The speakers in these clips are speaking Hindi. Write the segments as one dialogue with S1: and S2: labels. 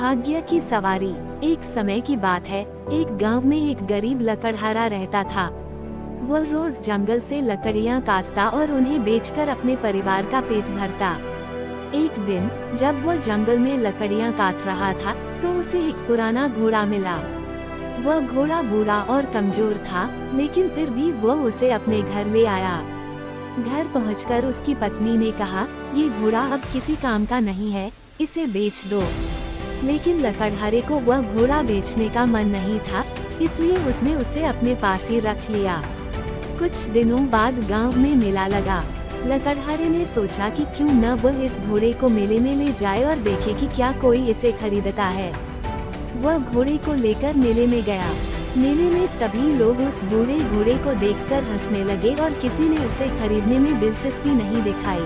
S1: भाग्य की सवारी। एक समय की बात है, एक गांव में एक गरीब लकड़हारा रहता था। वह रोज जंगल से लकड़ियां काटता और उन्हें बेचकर अपने परिवार का पेट भरता। एक दिन जब वह जंगल में लकड़ियां काट रहा था तो उसे एक पुराना घोड़ा मिला। वह घोड़ा बूढ़ा और कमजोर था, लेकिन फिर भी वह उसे अपने घर ले आया। घर पहुंचकर उसकी पत्नी ने कहा, ये घोड़ा अब किसी काम का नहीं है, इसे बेच दो। लेकिन लकड़हारे को वह घोड़ा बेचने का मन नहीं था, इसलिए उसने उसे अपने पास ही रख लिया। कुछ दिनों बाद गांव में मेला लगा। लकड़हारे ने सोचा कि क्यों न वह इस घोड़े को मेले में ले जाए और देखे कि क्या कोई इसे खरीदता है। वह घोड़े को लेकर मेले में गया। मेले में सभी लोग उस बूढ़े घोड़े को देखकर हंसने लगे और किसी ने उसे खरीदने में दिलचस्पी नहीं दिखाई।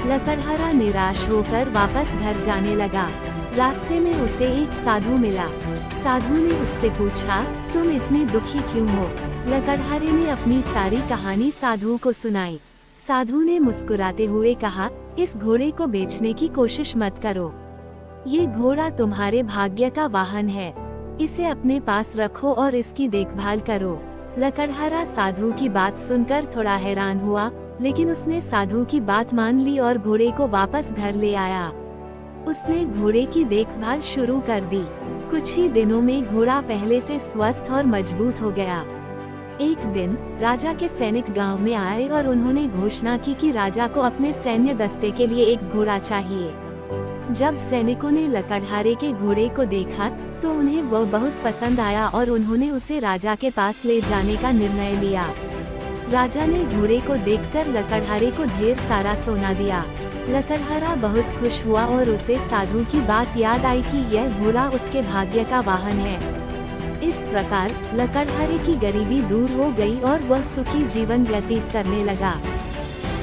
S1: लकड़हारा निराश होकर वापस घर जाने लगा। रास्ते में उसे एक साधु मिला। साधु ने उससे पूछा, तुम इतने दुखी क्यों हो? लकड़हारे ने अपनी सारी कहानी साधु को सुनाई। साधु ने मुस्कुराते हुए कहा, इस घोड़े को बेचने की कोशिश मत करो। ये घोड़ा तुम्हारे भाग्य का वाहन है, इसे अपने पास रखो और इसकी देखभाल करो। लकड़हारा साधु की बात सुनकर थोड़ा हैरान हुआ, लेकिन उसने साधु की बात मान ली और घोड़े को वापस घर ले आया। उसने घोड़े की देखभाल शुरू कर दी। कुछ ही दिनों में घोड़ा पहले से स्वस्थ और मजबूत हो गया। एक दिन राजा के सैनिक गांव में आए और उन्होंने घोषणा की कि राजा को अपने सैन्य दस्ते के लिए एक घोड़ा चाहिए। जब सैनिकों ने लकड़हारे के घोड़े को देखा तो उन्हें वह बहुत पसंद आया और उन्होंने उसे राजा के पास ले जाने का निर्णय लिया। राजा ने घोड़े को देखकर लकड़हारे को ढेर सारा सोना दिया। लकड़हारा बहुत खुश हुआ और उसे साधु की बात याद आई कि यह घोड़ा उसके भाग्य का वाहन है। इस प्रकार लकड़हारे की गरीबी दूर हो गई और वह सुखी जीवन व्यतीत करने लगा।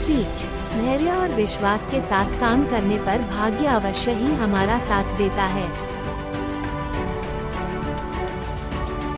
S1: सीख: धैर्य और विश्वास के साथ काम करने पर भाग्य अवश्य ही हमारा साथ देता है।